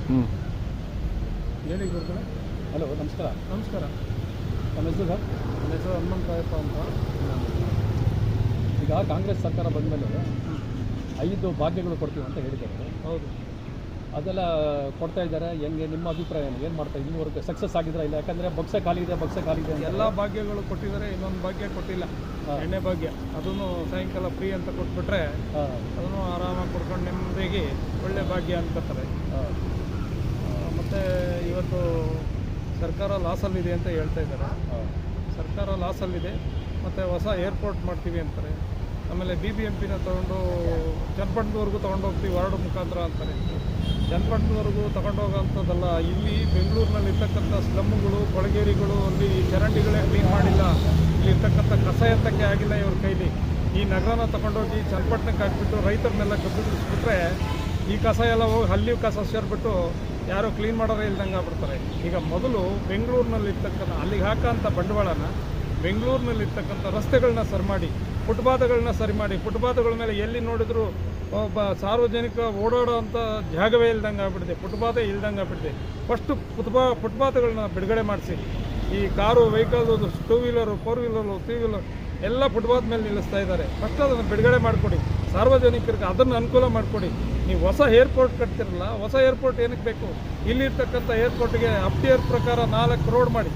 ಹೇಳಿ ಗುರುಗಳೇ. ಹಲೋ, ನಮಸ್ಕಾರ. ನಮಸ್ಕಾರ. ನಮ್ಮ ಹೆಸರು ಸರ್? ನನ್ನ ಹೆಸರು ಹನುಮಂತರಾಯಪ್ಪ ಅಂತ. ಈಗ ಕಾಂಗ್ರೆಸ್ ಸರ್ಕಾರ ಬಂದ ಮೇಲೆ 5 ಭಾಗ್ಯಗಳು ಕೊಡ್ತೀವಿ ಅಂತ ಹೇಳಿದ್ದಾರೆ. ಹೌದು, ಅದೆಲ್ಲ ಕೊಡ್ತಾ ಇದ್ದಾರೆ. ಹೆಂಗೆ ನಿಮ್ಮ ಅಭಿಪ್ರಾಯ ಏನು ಮಾಡ್ತಾ ಇನ್ನೂವರೆಗೆ ಸಕ್ಸಸ್ ಆಗಿದ್ರೆ ಇಲ್ಲ? ಯಾಕಂದರೆ ಬಕ್ಸೆ ಖಾಲಿ ಇದೆ ಎಲ್ಲ ಭಾಗ್ಯಗಳು ಕೊಟ್ಟಿದ್ದಾರೆ. ಇನ್ನೊಂದು ಭಾಗ್ಯ ಕೊಟ್ಟಿಲ್ಲ, ಎಣ್ಣೆ ಭಾಗ್ಯ. ಅದನ್ನು ಸಾಯಂಕಾಲ ಫ್ರೀ ಅಂತ ಕೊಟ್ಬಿಟ್ರೆ ಅದನ್ನು ಆರಾಮಾಗಿ ಕೊಡ್ಕೊಂಡು ನೆಮ್ಮದಿಗೆ ಒಳ್ಳೆ ಭಾಗ್ಯ ಅನ್ಕೋತಾರೆ. ಮತ್ತು ಇವತ್ತು ಸರ್ಕಾರ ಲಾಸಲ್ಲಿದೆ ಅಂತ ಹೇಳ್ತಾ ಇದ್ದಾರೆ. ಸರ್ಕಾರ ಲಾಸಲ್ಲಿದೆ. ಮತ್ತು ಹೊಸ ಏರ್ಪೋರ್ಟ್ ಮಾಡ್ತೀವಿ ಅಂತಾರೆ. ಆಮೇಲೆ BBMPನ ತೊಗೊಂಡು ಚನ್ನಪಟ್ಟಣದವರೆಗೂ ತೊಗೊಂಡೋಗ್ತೀವಿ ವಾರ್ಡ್ ಮುಖಾಂತರ ಅಂತಾರೆ. ಚನ್ನಪಟ್ಟಣದವರೆಗೂ ತೊಗೊಂಡೋಗೋಂಥದ್ದಲ್ಲ. ಇಲ್ಲಿ ಬೆಂಗಳೂರಿನಲ್ಲಿ ಇರ್ತಕ್ಕಂಥ ಸ್ಲಮ್ಗಳು, ಕೊಳಗೇರಿಗಳು, ಅಲ್ಲಿ ಚರಂಡಿಗಳೇ ಕ್ಲೀನ್ ಮಾಡಿಲ್ಲ. ಇಲ್ಲಿರ್ತಕ್ಕಂಥ ಕಸ ಎತ್ತಕ್ಕೆ ಆಗಿಲ್ಲ ಇವ್ರ ಕೈಲಿ. ಈ ನಗರನ ತೊಗೊಂಡೋಗಿ ಚನ್ನಪಟ್ಟಣಕ್ಕೆ ಹಾಕ್ಬಿಟ್ಟು ರೈತರನ್ನೆಲ್ಲ ಕಬ್ಬಿಡಿಸ್ಬಿಟ್ರೆ ಈ ಕಸ ಎಲ್ಲ ಹೋಗಿ ಅಲ್ಲಿ ಕಸ ಸೇರಿಬಿಟ್ಟು ಯಾರೋ ಕ್ಲೀನ್ ಮಾಡೋರೇ ಇಲ್ದಂಗೆ ಆಗ್ಬಿಡ್ತಾರೆ. ಈಗ ಮೊದಲು ಬೆಂಗಳೂರಿನಲ್ಲಿರ್ತಕ್ಕಂಥ ಅಲ್ಲಿಗೆ ಹಾಕೋಂಥ ಬಂಡವಾಳನ ಬೆಂಗಳೂರಿನಲ್ಲಿರ್ತಕ್ಕಂಥ ರಸ್ತೆಗಳನ್ನ ಸರಿ ಮಾಡಿ, ಫುಟ್ಪಾತ್ಗಳನ್ನ ಸರಿ ಮಾಡಿ, ಫುಟ್ಪಾತ್ಗಳ ಮೇಲೆ ಎಲ್ಲಿ ನೋಡಿದ್ರು ಒಬ್ಬ ಸಾರ್ವಜನಿಕ ಓಡಾಡೋಂಥ ಜಾಗವೇ ಇಲ್ದಂಗೆ ಆಗ್ಬಿಟ್ಟಿದೆ, ಫುಟ್ಪಾತೇ ಇಲ್ದಂಗೆ ಆಗ್ಬಿಟ್ಟಿದೆ. ಫಸ್ಟು ಫುಟ್ಪಾತ್ಗಳನ್ನ ಬಿಡುಗಡೆ ಮಾಡಿಸಿ. ಈ ಕಾರು, ವೆಹಿಕಲ್ದು, 2 ವೀಲರು, 4 ವೀಲರು, 3 ವೀಲರ್ ಎಲ್ಲ ಫುಟ್ಪಾತ್ ಮೇಲೆ ನಿಲ್ಲಿಸ್ತಾ ಇದ್ದಾರೆ. ಫಸ್ಟ್ ಅದನ್ನು ಬಿಡುಗಡೆ ಮಾಡಿಕೊಡಿ, ಸಾರ್ವಜನಿಕರಿಗೆ ಅದನ್ನು ಅನುಕೂಲ ಮಾಡಿಕೊಡಿ. ನೀವು ಹೊಸ ಏರ್ಪೋರ್ಟ್ ಕಟ್ತಿರಲ್ಲ, ಹೊಸ ಏರ್ಪೋರ್ಟ್ ಏನಕ್ಕೆ ಬೇಕು? ಇಲ್ಲಿರ್ತಕ್ಕಂಥ ಏರ್ಪೋರ್ಟ್ಗೆ ಅಪ್ಟಿಯರ್ ಪ್ರಕಾರ 4 ರೋಡ್ ಮಾಡಿ,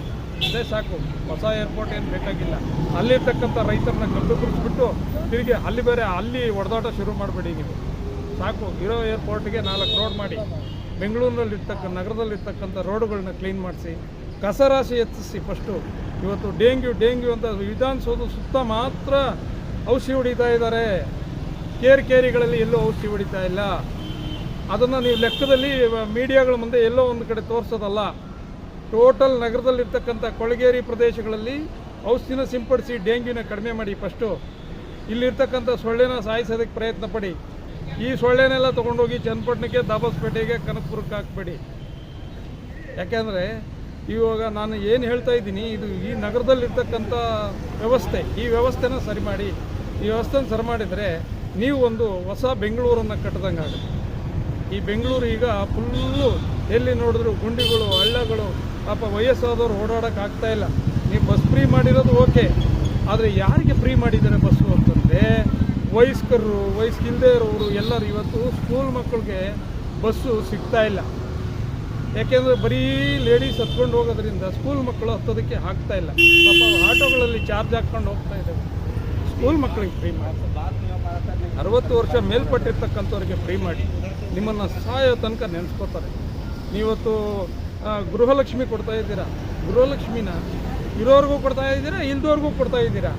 ಅದೇ ಸಾಕು. ಹೊಸ ಏರ್ಪೋರ್ಟ್ ಏನು ಬೇಕಾಗಿಲ್ಲ. ಅಲ್ಲಿರ್ತಕ್ಕಂಥ ರೈತರನ್ನ ಕಬ್ಬಿಬಿಡಿಸ್ಬಿಟ್ಟು ತಿರುಗಿ ಅಲ್ಲಿ ಹೊಡೆದಾಟ ಶುರು ಮಾಡಬೇಡಿ. ನೀವು ಸಾಕು, ಇರೋ ಏರ್ಪೋರ್ಟ್ಗೆ 4 ರೋಡ್ ಮಾಡಿ, ನಗರದಲ್ಲಿರ್ತಕ್ಕಂಥ ರೋಡುಗಳನ್ನ ಕ್ಲೀನ್ ಮಾಡಿಸಿ, ಕಸರಾಶಿ ಎತ್ತಿಸಿ. ಫಸ್ಟು ಇವತ್ತು ಡೆಂಗ್ಯೂ ಅಂತ ವಿಧಾನಸೌಧ ಸುತ್ತ ಮಾತ್ರ ಔಷಧಿ ಹೊಡಿತಾ ಇದ್ದಾರೆ. ಕೇರಿಗಳಲ್ಲಿ ಎಲ್ಲೂ ಔಷಧಿ ಹೊಡಿತಾ ಇಲ್ಲ. ಅದನ್ನು ನೀವು ಲೆಕ್ಕದಲ್ಲಿ ಮೀಡಿಯಾಗಳ ಮುಂದೆ ಎಲ್ಲೋ ಒಂದು ಕಡೆ ತೋರಿಸೋದಲ್ಲ. ಟೋಟಲ್ ನಗರದಲ್ಲಿರ್ತಕ್ಕಂಥ ಕೊಳಗೇರಿ ಪ್ರದೇಶಗಳಲ್ಲಿ ಔಷಧಿನ ಸಿಂಪಡಿಸಿ ಡೆಂಗ್ಯೂನ ಕಡಿಮೆ ಮಾಡಿ. ಫಸ್ಟು ಇಲ್ಲಿರ್ತಕ್ಕಂಥ ಸೊಳ್ಳೆನ ಸಾಯಿಸೋದಕ್ಕೆ ಪ್ರಯತ್ನ ಪಡಿ. ಈ ಸೊಳ್ಳೆನೆಲ್ಲ ತೊಗೊಂಡೋಗಿ ಚನ್ನಪಟ್ಟಣಕ್ಕೆ, ದಾಬಸ್ಪೇಟೆಗೆ, ಕನಕಪುರಕ್ಕೆ ಹಾಕ್ಬೇಡಿ. ಯಾಕೆಂದರೆ ಇವಾಗ ನಾನು ಏನು ಹೇಳ್ತಾ ಇದ್ದೀನಿ, ಇದು ಈ ನಗರದಲ್ಲಿರ್ತಕ್ಕಂಥ ವ್ಯವಸ್ಥೆ, ಈ ವ್ಯವಸ್ಥೆನ ಸರಿ ಮಾಡಿ. ಈ ವ್ಯವಸ್ಥೆನ ಸರಿ ಮಾಡಿದರೆ ನೀವು ಒಂದು ಹೊಸ ಬೆಂಗಳೂರನ್ನು ಕಟ್ಟಿದಂಗೆ ಆಗುತ್ತೆ. ಈ ಬೆಂಗಳೂರು ಈಗ ಫುಲ್ಲು ಎಲ್ಲಿ ನೋಡಿದ್ರು ಗುಂಡಿಗಳು, ಹಳ್ಳಗಳು. ಪಾಪ ವಯಸ್ಸಾದವ್ರು ಓಡಾಡೋಕೆ ಆಗ್ತಾಯಿಲ್ಲ. ನೀವು ಬಸ್ ಫ್ರೀ ಮಾಡಿರೋದು ಓಕೆ, ಆದರೆ ಯಾರಿಗೆ ಫ್ರೀ ಮಾಡಿದ್ದಾರೆ ಬಸ್ಸು ಅಂತಂದರೆ ವಯಸ್ಕರು, ವಯಸ್ಸಿಲ್ಲದೆ ಇರೋರು ಎಲ್ಲರೂ. ಇವತ್ತು ಸ್ಕೂಲ್ ಮಕ್ಕಳಿಗೆ ಬಸ್ಸು ಸಿಗ್ತಾ ಇಲ್ಲ. ಯಾಕೆಂದರೆ ಬರೀ ಲೇಡೀಸ್ ಹತ್ಕೊಂಡು ಹೋಗೋದ್ರಿಂದ ಸ್ಕೂಲ್ ಮಕ್ಕಳು ಹತ್ತೋದಕ್ಕೆ ಆಗ್ತಾ ಇಲ್ಲ. ಪಾಪ ಆಟೋಗಳಲ್ಲಿ ಚಾರ್ಜ್ ಹಾಕ್ಕೊಂಡು ಹೋಗ್ತಾ ಇದ್ದಾವೆ. ಸ್ಕೂಲ್ ಮಕ್ಕಳಿಗೆ ಫ್ರೀ ಮಾಡಿ, 60 ವರ್ಷ ಮೇಲ್ಪಟ್ಟಿರ್ತಕ್ಕಂಥವ್ರಿಗೆ ಫ್ರೀ ಮಾಡಿ. ನಿಮ್ಮನ್ನು ಸಾಯೋ ತನಕ ನೆನೆಸ್ಕೋತಾರೆ. ನೀವತ್ತು ಗೃಹಲಕ್ಷ್ಮಿ ಕೊಡ್ತಾ ಇದ್ದೀರಾ. ಗೃಹಲಕ್ಷ್ಮಿನ ಇರೋರಿಗೂ ಕೊಡ್ತಾ ಇದ್ದೀರಾ, ಇಲ್ದವ್ರಿಗೂ ಕೊಡ್ತಾ ಇದ್ದೀರಾ.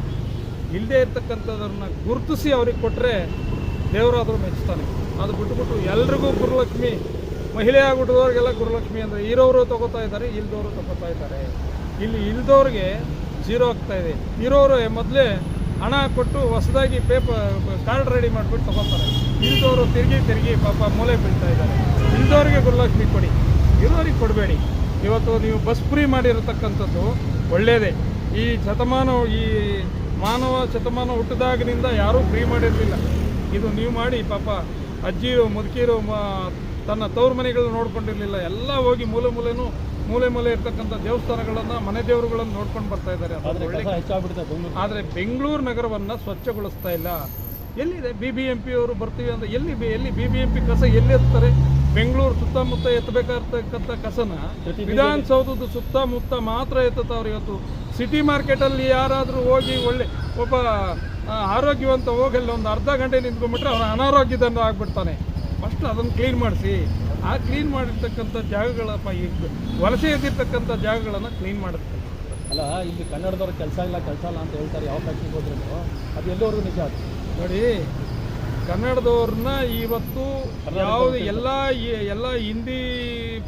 ಇಲ್ಲದೇ ಇರ್ತಕ್ಕಂಥವ್ರನ್ನ ಗುರುತಿಸಿ ಅವ್ರಿಗೆ ಕೊಟ್ಟರೆ ದೇವರಾದರೂ ಮೆಚ್ತಾನೆ. ಅದು ಬಿಟ್ಟುಬಿಟ್ಟು ಎಲ್ರಿಗೂ ಗೃಹಲಕ್ಷ್ಮಿ, ಮಹಿಳೆ ಆಗಿಬಿಟ್ಟದವ್ರಿಗೆಲ್ಲ ಗೃಹಲಕ್ಷ್ಮಿ ಅಂದರೆ ಇರೋರು ತೊಗೋತಾ ಇದ್ದಾರೆ, ಇಲ್ದವರು ತೊಗೋತಾ ಇದ್ದಾರೆ. ಇಲ್ಲಿ ಇಲ್ದವ್ರಿಗೆ 0 ಆಗ್ತಾ ಇದೆ. ಇರೋರು ಮೊದಲೇ ಹಣ ಕೊಟ್ಟು ಹೊಸದಾಗಿ ಕಾರ್ಡ್ ರೆಡಿ ಮಾಡಿಬಿಟ್ಟು ತೊಗೋತಾರೆ. ಇಲ್ದವರು ತಿರುಗಿ ಪಾಪ ಮೂಲೆ ಬೀಳ್ತಾ ಇದ್ದಾರೆ. ಇಲ್ದವ್ರಿಗೆ ಗೃಹಲಕ್ಷ್ಮಿ ಕೊಡಿ, ಇರೋರಿಗೆ ಕೊಡಬೇಡಿ. ಇವತ್ತು ನೀವು ಬಸ್ ಫ್ರೀ ಮಾಡಿರತಕ್ಕಂಥದ್ದು ಒಳ್ಳೆಯದೇ. ಈ ಮಾನವ ಶತಮಾನ ಹುಟ್ಟಿದಾಗಿನಿಂದ ಯಾರೂ ಫ್ರೀ ಮಾಡಿರಲಿಲ್ಲ. ಇದು ನೀವು ಮಾಡಿ. ಪಾಪ ಅಜ್ಜಿರು, ಮುದುಕಿರು ತನ್ನ ತವ್ರ ಮನೆಗಳನ್ನ ನೋಡ್ಕೊಂಡಿರಲಿಲ್ಲ. ಎಲ್ಲ ಹೋಗಿ ಮೂಲೆ ಇರ್ತಕ್ಕಂಥ ದೇವಸ್ಥಾನಗಳನ್ನು, ಮನೆ ದೇವರುಗಳನ್ನು ನೋಡ್ಕೊಂಡು ಬರ್ತಾ ಇದ್ದಾರೆ. ಆದರೆ ಬೆಂಗಳೂರು ನಗರವನ್ನು ಸ್ವಚ್ಛಗೊಳಿಸ್ತಾ ಇಲ್ಲ. ಎಲ್ಲಿದೆ BBMP ಅವರು ಬರ್ತೀವಿ ಅಂದರೆ ಎಲ್ಲಿ BBMP ಕಸ ಎಲ್ಲಿ ಎತ್ತಾರೆ? ಬೆಂಗಳೂರು ಸುತ್ತಮುತ್ತ ಎತ್ತಬೇಕಾಗಿರ್ತಕ್ಕಂಥ ಕಸನ ವಿಧಾನಸೌಧದ ಸುತ್ತಮುತ್ತ ಮಾತ್ರ ಎತ್ತುತ್ತವ್ರು. ಇವತ್ತು ಸಿಟಿ ಮಾರ್ಕೆಟಲ್ಲಿ ಯಾರಾದರೂ ಹೋಗಿ ಒಬ್ಬ ಆರೋಗ್ಯವಂತ ಹೋಗಲ್ಲ, ಒಂದು ಅರ್ಧ ಗಂಟೆ ನಿಂತ್ಕೊಂಡ್ಬಿಟ್ರೆ ಅವನ ಅನಾರೋಗ್ಯದಿಂದ ಆಗಿಬಿಡ್ತಾನೆ. ಫಸ್ಟ್ ಅದನ್ನು ಕ್ಲೀನ್ ಮಾಡಿಸಿ. ಆ ಕ್ಲೀನ್ ಮಾಡಿರ್ತಕ್ಕಂಥ ಜಾಗಗಳಪ್ಪ, ಈ ವಲಸೆ ಎದ್ದಿರ್ತಕ್ಕಂಥ ಜಾಗಗಳನ್ನು ಕ್ಲೀನ್ ಮಾಡುತ್ತೆ. ಅಲ್ಲ, ಇಲ್ಲಿ ಕನ್ನಡದವ್ರು ಕೆಲಸ ಇಲ್ಲ ಅಂತ ಹೇಳ್ತಾರೆ. ಯಾವ ಫ್ಯಾಕ್ಟ್ರಿಗೆ ಹೋದ್ರೂ ಅದು ಎಲ್ಲವರೆಗೂ ನಿಜ ಅದು ನೋಡಿ. ಕನ್ನಡದವ್ರನ್ನ ಇವತ್ತು ಯಾವುದು ಎಲ್ಲ ಹಿಂದಿ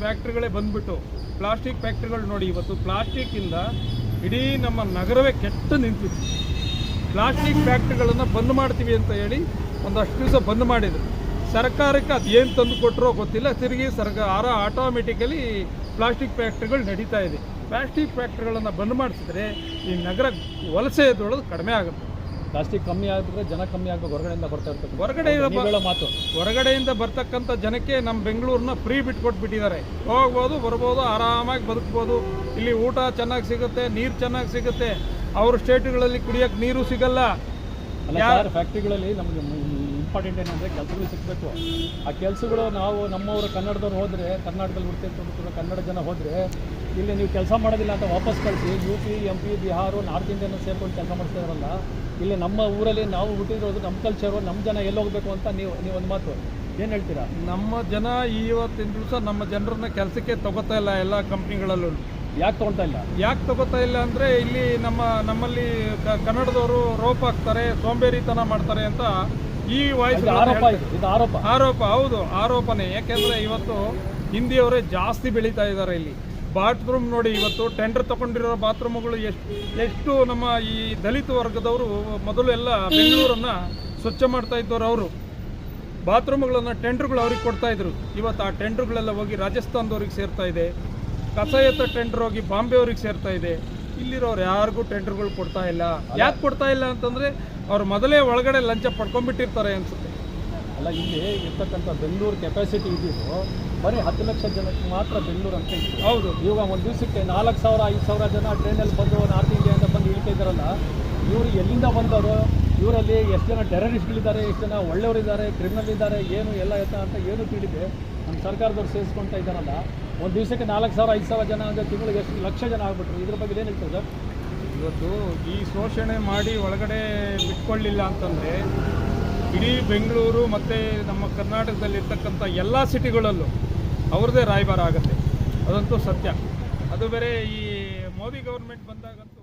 ಫ್ಯಾಕ್ಟ್ರಿಗಳೇ ಬಂದ್ಬಿಟ್ಟು ಪ್ಲಾಸ್ಟಿಕ್ ಫ್ಯಾಕ್ಟ್ರಿಗಳು ನೋಡಿ. ಇವತ್ತು ಪ್ಲಾಸ್ಟಿಕ್ಕಿಂದ ಇಡೀ ನಮ್ಮ ನಗರವೇ ಕೆಟ್ಟು ನಿಂತಿದೆ. ಪ್ಲಾಸ್ಟಿಕ್ ಫ್ಯಾಕ್ಟ್ರಿಗಳನ್ನು ಬಂದ್ ಮಾಡ್ತೀವಿ ಅಂತ ಹೇಳಿ ಒಂದಷ್ಟು ದಿವಸ ಬಂದ್ ಮಾಡಿದರು. ಸರ್ಕಾರಕ್ಕೆ ಅದು ಏನು ತಂದು ಕೊಟ್ಟರೋ ಗೊತ್ತಿಲ್ಲ. ತಿರುಗಿ ಸರ್ಕಾರ ಆಟೋಮೆಟಿಕಲಿ ಪ್ಲಾಸ್ಟಿಕ್ ಫ್ಯಾಕ್ಟ್ರಿಗಳು ನಡೀತಾ ಇದೆ. ಪ್ಲಾಸ್ಟಿಕ್ ಫ್ಯಾಕ್ಟ್ರಿಗಳನ್ನು ಬಂದ್ ಮಾಡಿಸಿದ್ರೆ ಈ ನಗರ ವಲಸೆ ಎದ್ದೊಳೋದು ಕಡಿಮೆ ಆಗುತ್ತೆ. ಪ್ಲಾಸ್ಟಿಕ್ ಕಮ್ಮಿ ಆಗಿದ್ರೆ ಜನ ಕಮ್ಮಿ ಆಗಬೇಕು, ಹೊರಗಡೆಯಿಂದ ಬರ್ತಾ ಇರ್ತದೆ. ಹೊರಗಡೆಯಿಂದ ನೀವು ಹೇಳೋ ಮಾತು ಹೊರಗಡೆಯಿಂದ ಬರ್ತಕ್ಕಂಥ ಜನಕ್ಕೆ ನಮ್ಮ ಬೆಂಗಳೂರನ್ನ ಫ್ರೀ ಬಿಟ್ಕೊಟ್ಬಿಟ್ಟಿದ್ದಾರೆ. ಹೋಗ್ಬೋದು, ಬರ್ಬೋದು, ಆರಾಮಾಗಿ ಬದುಕ್ಬೋದು. ಇಲ್ಲಿ ಊಟ ಚೆನ್ನಾಗಿ ಸಿಗುತ್ತೆ, ನೀರು ಚೆನ್ನಾಗಿ ಸಿಗುತ್ತೆ. ಅವ್ರ ಸ್ಟೇಟ್ಗಳಲ್ಲಿ ಕುಡಿಯೋಕ್ಕೆ ನೀರು ಸಿಗಲ್ಲ. ಅಲ್ಲ ಸರ್, ಫ್ಯಾಕ್ಟ್ರಿಗಳಲ್ಲಿ ನಮಗೆ ಇಂಪಾರ್ಟೆಂಟ್ ಏನಂದರೆ ಕೆಲಸಗಳು ಸಿಗಬೇಕು. ಆ ಕೆಲಸಗಳು ನಾವು ನಮ್ಮವರು ಕನ್ನಡದವ್ರು ಹೋದರೆ, ಕರ್ನಾಟಕದಲ್ಲಿ ಹುಡ್ತಿರ್ತಾರೆ ಕನ್ನಡ ಜನ ಹೋದರೆ, ಇಲ್ಲಿ ನೀವು ಕೆಲಸ ಮಾಡೋದಿಲ್ಲ ಅಂತ ವಾಪಸ್ ಕಳಿಸಿ UP, MP, Bihar, north Indian ಸೇರ್ಕೊಂಡು ಕೆಲಸ ಮಾಡ್ತಾ ಇರಲ್ಲ. ಇಲ್ಲಿ ನಮ್ಮ ಊರಲ್ಲಿ ನಾವು ಹುಟ್ಟಿರೋದು, ನಮ್ಮ ಕಲ್ಚರು, ನಮ್ಮ ಜನ ಎಲ್ಲಿ ಹೋಗಬೇಕು ಅಂತ ನೀವು ಒಂದು ಮಾತು ಏನು ಹೇಳ್ತೀರಾ? ನಮ್ಮ ಜನ ಇವತ್ತಿನ ದಿವಸ ನಮ್ಮ ಜನರನ್ನ ಕೆಲಸಕ್ಕೆ ತಗೋತಾ ಇಲ್ಲ. ಎಲ್ಲ ಕಂಪ್ನಿಗಳಲ್ಲೂ ಯಾಕೆ ತೊಗೊಳ್ತಾ ಇಲ್ಲ? ಯಾಕೆ ತಗೋತಾ ಇಲ್ಲ ಅಂದರೆ ಇಲ್ಲಿ ನಮ್ಮಲ್ಲಿ ಕನ್ನಡದವರು ರೋಪ್ ಹಾಕ್ತಾರೆ, ಸೋಂಬೇರಿತನ ಮಾಡ್ತಾರೆ ಅಂತ ಈ ವಾಯ್ಸ್ ಆರೋಪ. ಇದು ಆರೋಪ. ಹೌದು, ಆರೋಪನೇ. ಯಾಕೆಂದರೆ ಇವತ್ತು ಹಿಂದಿಯವರೇ ಜಾಸ್ತಿ ಬೆಳೀತಾ ಇದ್ದಾರೆ. ಇಲ್ಲಿ ಬಾತ್ರೂಮ್ ನೋಡಿ, ಇವತ್ತು ಟೆಂಡರ್ ತಗೊಂಡಿರೋ ಬಾತ್ರೂಮ್ಗಳು ಎಷ್ಟು ನಮ್ಮ ಈ ದಲಿತ ವರ್ಗದವರು ಮೊದಲು ಎಲ್ಲ ಬೆಂಗಳೂರನ್ನು ಸ್ವಚ್ಛ ಮಾಡ್ತಾ ಇದ್ದವರು. ಅವರು ಬಾತ್ರೂಮ್ಗಳನ್ನು ಟೆಂಡರ್ಗಳು ಅವ್ರಿಗೆ ಕೊಡ್ತಾ ಇದ್ರು. ಇವತ್ತು ಆ ಟೆಂಡರ್ಗಳೆಲ್ಲ ಹೋಗಿ ರಾಜಸ್ಥಾನದವ್ರಿಗೆ ಸೇರ್ತಾ ಇದೆ. ಕಸ ಎತ್ತ ಟೆಂಡರ್ ಹೋಗಿ ಬಾಂಬೆ ಅವ್ರಿಗೆ ಸೇರ್ತಾ ಇದೆ. ಇಲ್ಲಿರೋರು ಯಾರಿಗೂ ಟೆಂಡರ್ಗಳು ಕೊಡ್ತಾ ಇಲ್ಲ. ಯಾಕೆ ಕೊಡ್ತಾ ಇಲ್ಲ ಅಂತಂದರೆ ಅವ್ರು ಮೊದಲೇ ಒಳಗಡೆ ಲಂಚ ಪಡ್ಕೊಂಡ್ಬಿಟ್ಟಿರ್ತಾರೆ ಅನಿಸುತ್ತೆ. ಅಲ್ಲ, ಇಲ್ಲಿ ಇರ್ತಕ್ಕಂಥ ಬೆಂಗಳೂರು ಕೆಪಾಸಿಟಿ ಇದ್ದಿದ್ದು ಬರೀ 10 ಲಕ್ಷ ಜನಕ್ಕೆ ಮಾತ್ರ ಬೆಂಗಳೂರು ಅಂತ ಇತ್ತು. ಹೌದು. ಇವಾಗ ಒಂದು ದಿವಸಕ್ಕೆ 4,000-5,000 ಜನ ಟ್ರೈನಲ್ಲಿ ಬಂದು ನಾರ್ತ್ ಇಂಡಿಯಾದಿಂದ ಬಂದು ಇಳ್ತಾ ಇದ್ದಾರಲ್ಲ, ಇವರು ಎಲ್ಲಿಂದ ಬಂದವರು? ಇವರಲ್ಲಿ ಎಷ್ಟು ಜನ ಟೆರರಿಸ್ಟ್ಗಳಿದ್ದಾರೆ, ಎಷ್ಟು ಜನ ಒಳ್ಳೆಯವರಿದ್ದಾರೆ, ಕ್ರಿಮಿನಲ್ ಇದ್ದಾರೆ, ಏನು ಎಲ್ಲ ಎತ್ತ ಅಂತ ಏನು ತಿಳಿದೆ ನಮ್ಮ ಸರ್ಕಾರದವ್ರು ಸೇರಿಸ್ಕೊಳ್ತಾ ಇದ್ದಾರಲ್ಲ. ಒಂದು ದಿವಸಕ್ಕೆ 4,000-5,000 ಜನ ಅಂದರೆ ತಿಂಗಳಿಗೆ ಎಷ್ಟು ಲಕ್ಷ ಜನ ಆಗ್ಬಿಟ್ರು. ಇದ್ರ ಬಗ್ಗೆ ಏನು ಹೇಳ್ತಾರೆ ಸರ್? ಇವತ್ತು ಈ ಶೋಷಣೆ ಮಾಡಿ ಒಳಗಡೆ ಬಿಟ್ಕೊಳ್ಳಿಲ್ಲ ಅಂತಂದರೆ ಇಡೀ ಬೆಂಗಳೂರು ಮತ್ತು ನಮ್ಮ ಕರ್ನಾಟಕದಲ್ಲಿರ್ತಕ್ಕಂಥ ಎಲ್ಲ ಸಿಟಿಗಳಲ್ಲೂ ಅವ್ರದ್ದೇ ರಾಯಭಾರ ಆಗುತ್ತೆ. ಅದಂತೂ ಸತ್ಯ. ಅದು ಬೇರೆ ಈ ಮೋದಿ ಗೌರ್ಮೆಂಟ್ ಬಂದಾಗಂತೂ